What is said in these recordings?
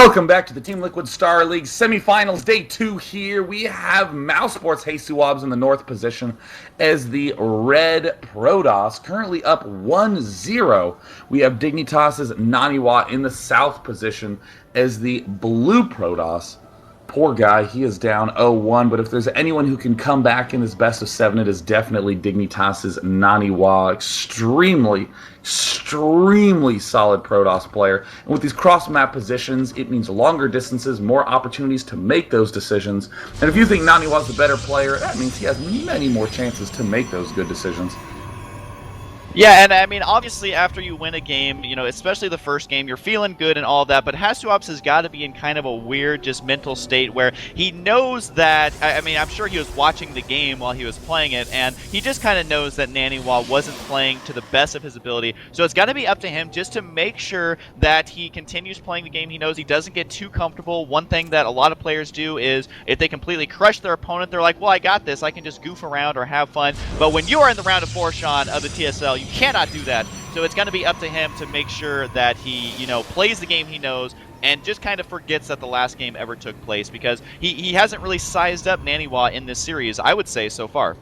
Welcome back to the Team Liquid Star League semifinals, day 2 here. We have mouz.HasuObs in the north position as the red Protoss, currently up 1-0. We have Dignitas.NaNiwa in the south position as the blue Protoss. Poor guy, he is down 0-1, but if there's anyone who can come back in this best of 7, it is definitely Dignitas.NaNiwa. Extremely solid Protoss player. And with these cross-map positions, it means longer distances, more opportunities to make those decisions. And if you think NaNiwa's the better player, that means he has many more chances to make those good decisions. Yeah, and I mean, obviously, after you win a game, you know, especially the first game, you're feeling good and all that, but HasuObs has got to be in kind of a weird, just mental state where he knows that, I mean, I'm sure he was watching the game while he was playing it, and he just kind of knows that NaNiwa wasn't playing to the best of his ability, so it's got to be up to him just to make sure that he continues playing the game he knows. He doesn't get too comfortable. One thing that a lot of players do is, if they completely crush their opponent, they're like, well, I got this, I can just goof around or have fun, but when you are in the round of 4, Sean, of the TSL, you cannot do that. So it's going to be up to him to make sure that he, you know, plays the game he knows and just kind of forgets that the last game ever took place, because he hasn't really sized up NaNiwa in this series, I would say, so far.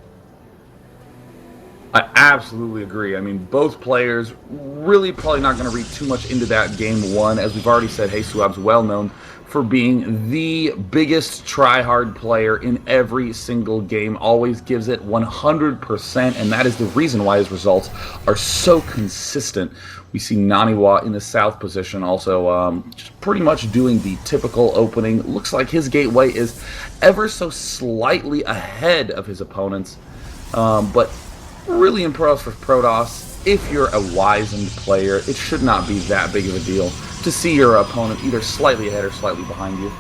I absolutely agree. I mean, both players really probably not going to read too much into that game 1. As we've already said, HasuObs well known for being the biggest try-hard player in every single game, always gives it 100%, and that is the reason why his results are so consistent. We see NaNiwa in the south position also just pretty much doing the typical opening. Looks like his gateway is ever so slightly ahead of his opponents, but really impressed with Protoss. If you're a wizened player, it should not be that big of a deal to see your opponent either slightly ahead or slightly behind you.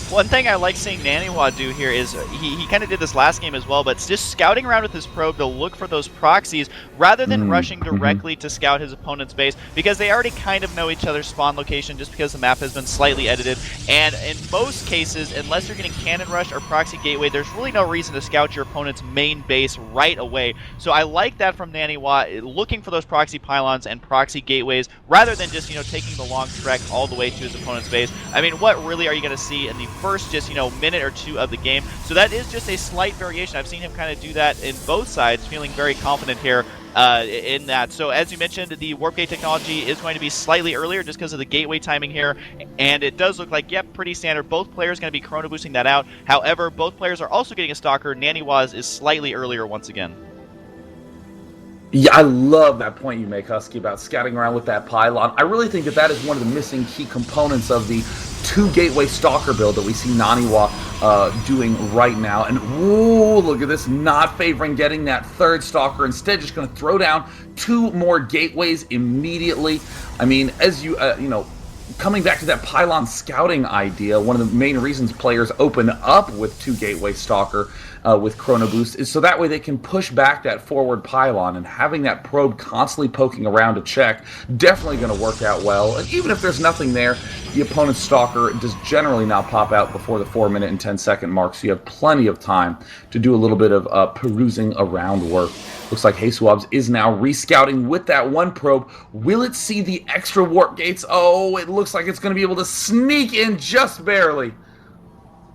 One thing I like seeing NaNiwa do here is he kind of did this last game as well, but it's just scouting around with his probe to look for those proxies rather than rushing directly to scout his opponent's base, because they already kind of know each other's spawn location just because the map has been slightly edited. And in most cases, unless you're getting cannon rush or proxy gateway, there's really no reason to scout your opponent's main base right away. So I like that from NaNiwa, looking for those proxy pylons and proxy gateways rather than just, you know, taking the long trek all the way to his opponent's base. I mean, what really are you going to see in the first just, you know, minute or 2 of the game? So that is just a slight variation. I've seen him kind of do that in both sides, feeling very confident here in that. So as you mentioned, the warp gate technology is going to be slightly earlier just because of the gateway timing here, and it does look like, yep, pretty standard. Both players going to be chrono boosting that out. However, both players are also getting a stalker. NaNiwa's is slightly earlier once again. Yeah, I love that point you make, Husky, about scouting around with that pylon. I really think that is one of the missing key components of the 2-gateway stalker build that we see NaNiwa doing right now. And ooh, look at this, not favoring getting that 3rd stalker. Instead, just going to throw down 2 more gateways immediately. I mean, as you know, coming back to that pylon scouting idea, one of the main reasons players open up with 2-gateway stalker with chrono boost is so that way they can push back that forward pylon, and having that probe constantly poking around to check definitely going to work out well. And even if there's nothing there, the opponent's stalker does generally not pop out before the 4-minute and 10-second mark, so you have plenty of time to do a little bit of perusing around work. Looks like HasuObs is now rescouting with that 1 probe. Will it see the extra warp gates? Oh, it looks like it's going to be able to sneak in just barely.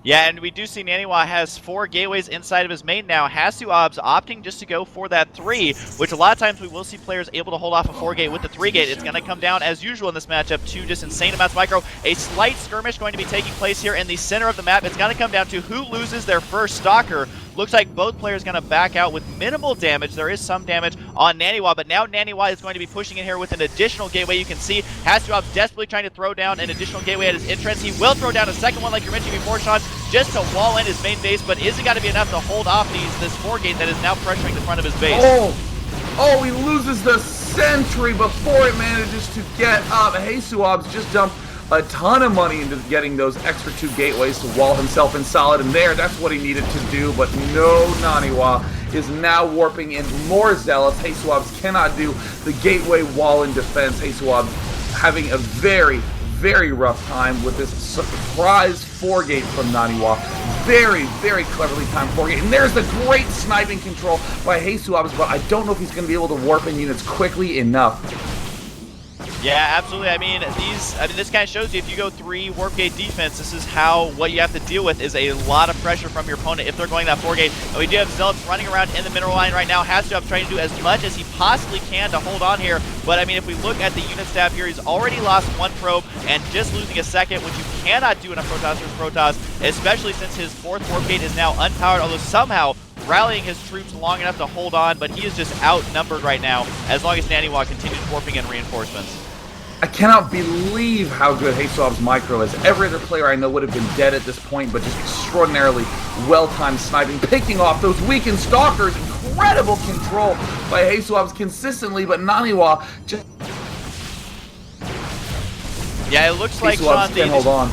Yeah, and we do see NaNiwa has 4 gateways inside of his main now. HasuObs opting just to go for that 3, which a lot of times we will see players able to hold off a 4-gate with the 3-gate. It's going to come down, as usual in this matchup, to just insane amounts of micro. A slight skirmish going to be taking place here in the center of the map. It's going to come down to who loses their first stalker. Looks like both players going to back out with minimal damage. There is some damage on NaNiwa, but now NaNiwa is going to be pushing in here with an additional gateway. You can see HasuObs desperately trying to throw down an additional gateway at his entrance. He will throw down a second one, like you mentioned before, Sean, just to wall in his main base, but is it going to be enough to hold off this 4-gate that is now pressuring the front of his base? Oh, he loses the sentry before it manages to get up. HasuObs just dumped a ton of money into getting those extra 2 gateways to wall himself in solid, and that's what he needed to do. But no, NaNiwa is now warping in more zealous. HasuObs cannot do the gateway wall in defense. HasuObs having a very rough time with this surprise 4-gate from NaNiwa. Very cleverly timed 4-gate. And there's the great sniping control by HasuObs, but I don't know if he's going to be able to warp in units quickly enough. Yeah, absolutely. I mean, this kind of shows you if you go 3 warp gate defense, this is what you have to deal with is a lot of pressure from your opponent if they're going that 4 gate. And we do have Zealots running around in the middle line right now. HasuObs trying to do as much as he possibly can to hold on here. But I mean, if we look at the unit stab here, he's already lost 1 probe and just losing a 2nd, which you cannot do in a Protoss versus Protoss, especially since his 4th warp gate is now unpowered, although somehow rallying his troops long enough to hold on, but he is just outnumbered right now as long as NaNiwa continues warping in reinforcements. I cannot believe how good HasuObs micro is. Every other player I know would have been dead at this point, but just extraordinarily well-timed sniping, picking off those weakened stalkers. Incredible control by HasuObs consistently, but NaNiwa just... Yeah, it looks like, Sean, can't hold on.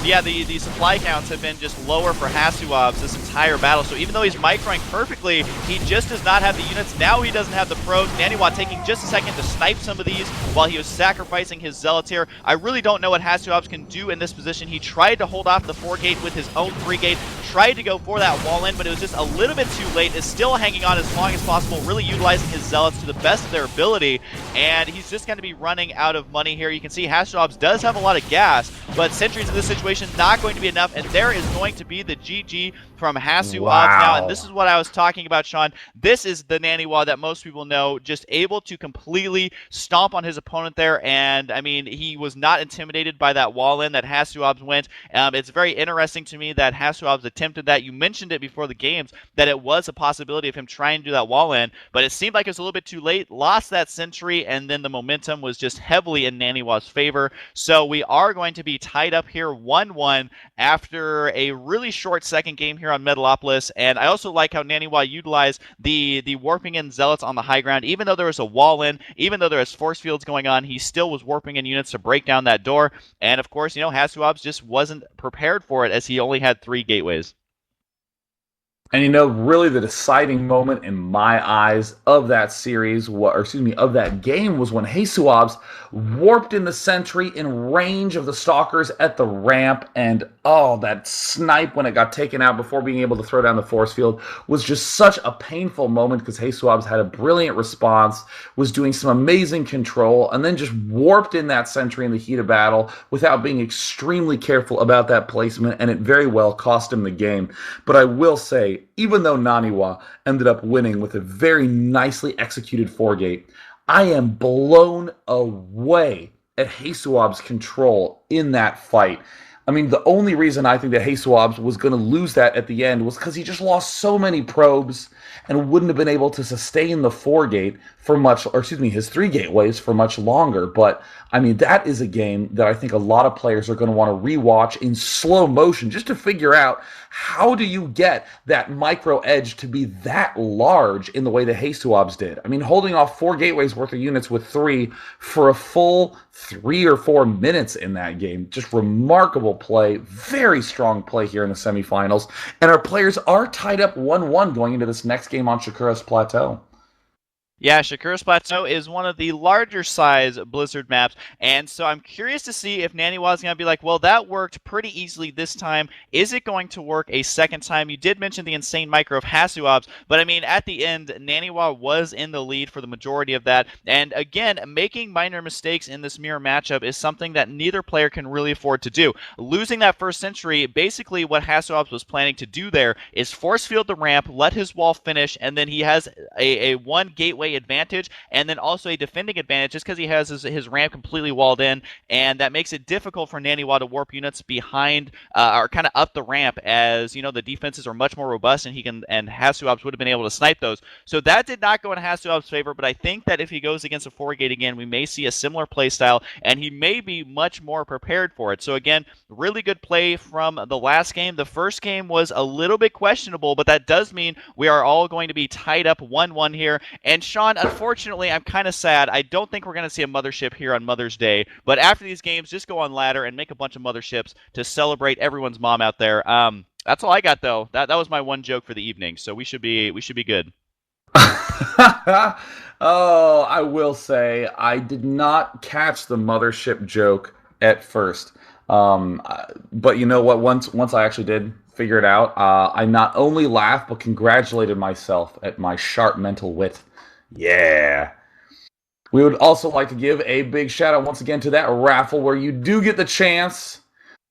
Yeah, the supply counts have been just lower for HasuObs this entire battle. So even though he's microing perfectly, he just does not have the units. Now he doesn't have the probes. NaNiwa taking just a second to snipe some of these while he was sacrificing his Zealots here. I really don't know what HasuObs can do in this position. He tried to hold off the 4 gate with his own 3 gate, tried to go for that wall in, but it was just a little bit too late. Is still hanging on as long as possible, really utilizing his Zealots to the best of their ability, and he's just going to be running out of money here. You can see HasuObs does have a lot of gas, but sentries in this situation not going to be enough, and there is going to be the GG from HasuObs now, and this is what I was talking about, Sean. This is the NaNiwa that most people know, just able to completely stomp on his opponent there, and I mean, he was not intimidated by that wall in that HasuObs went. It's very interesting to me that HasuObs attempted that. You mentioned it before the games, that it was a possibility of him trying to do that wall in, but it seemed like it was a little bit too late, lost that sentry, and then the momentum was just heavily in NaNiwa's favor. So we are going to be tied up here 1-1 after a really short second game here on Metalopolis, and I also like how NaNiwa utilized the warping in Zealots on the high ground. Even though there was a wall in, even though there was force fields going on, he still was warping in units to break down that door, and of course, you know, HasuObs just wasn't prepared for it as he only had 3 gateways. And you know, really the deciding moment in my eyes of that series, of that game, was when HasuObs warped in the sentry in range of the stalkers at the ramp, and oh, that snipe when it got taken out before being able to throw down the force field was just such a painful moment because HasuObs had a brilliant response, was doing some amazing control, and then just warped in that sentry in the heat of battle without being extremely careful about that placement, and it very well cost him the game. But I will say, even though NaNiwa ended up winning with a very nicely executed 4 gate, I am blown away at HasuObs' control in that fight. I mean, the only reason I think that HasuObs was going to lose that at the end was because he just lost so many probes and wouldn't have been able to sustain the 4 gate for much, or excuse me, his 3 gateways for much longer. But I mean, that is a game that I think a lot of players are going to want to rewatch in slow motion just to figure out how do you get that micro edge to be that large in the way that HasuObs did. I mean, holding off 4 gateways worth of units with 3 for a full 3 or 4 minutes in that game. Just remarkable play. Very strong play here in the semifinals. And our players are tied up 1-1 going into this next game on Shakura's Plateau. Yeah, Shakura's Plateau is one of the larger size Blizzard maps, and so I'm curious to see if NaNiwa is going to be like, well, that worked pretty easily this time. Is it going to work a second time? You did mention the insane micro of HasuObs, but I mean, at the end, NaNiwa was in the lead for the majority of that, and again, making minor mistakes in this mirror matchup is something that neither player can really afford to do. Losing that first sentry, basically what HasuObs was planning to do there is force field the ramp, let his wall finish, and then he has a 1 gateway advantage and then also a defending advantage just because he has his ramp completely walled in, and that makes it difficult for NaNiwa to warp units behind or kind of up the ramp, as you know, the defenses are much more robust and HasuObs would have been able to snipe those. So that did not go in HasuObs' favor, but I think that if he goes against a 4 gate again, we may see a similar play style and he may be much more prepared for it. So again, really good play from the last game. The first game was a little bit questionable, but that does mean we are all going to be tied up 1-1 here. And Sean, unfortunately, I'm kind of sad. I don't think we're going to see a mothership here on Mother's Day, but after these games, just go on ladder and make a bunch of motherships to celebrate everyone's mom out there. That's all I got, though. That was my one joke for the evening, so we should be good. Oh, I will say I did not catch the mothership joke at first, but you know what? Once I actually did figure it out, I not only laughed but congratulated myself at my sharp mental wit. Yeah. We would also like to give a big shout out once again to that raffle where you do get the chance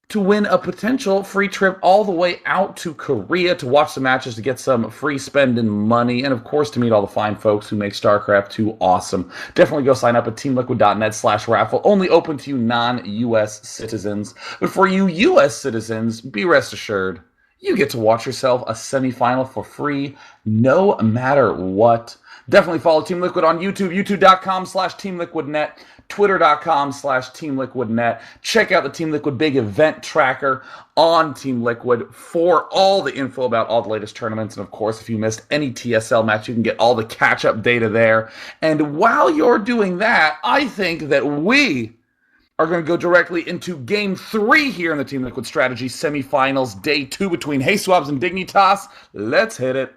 to win a potential free trip all the way out to Korea to watch the matches, to get some free spending money, and of course to meet all the fine folks who make StarCraft 2 awesome. Definitely go sign up at teamliquid.net/raffle. Only open to you non-US citizens. But for you US citizens, be rest assured, you get to watch yourself a semifinal for free no matter what. Definitely follow Team Liquid on YouTube, youtube.com/TeamLiquidNet, twitter.com/TeamLiquidNet. Check out the Team Liquid Big Event Tracker on Team Liquid for all the info about all the latest tournaments. And of course, if you missed any TSL match, you can get all the catch-up data there. And while you're doing that, I think that we are going to go directly into Game 3 here in the Team Liquid Strategy Semifinals, Day 2 between HasuObs and Dignitas. Let's hit it.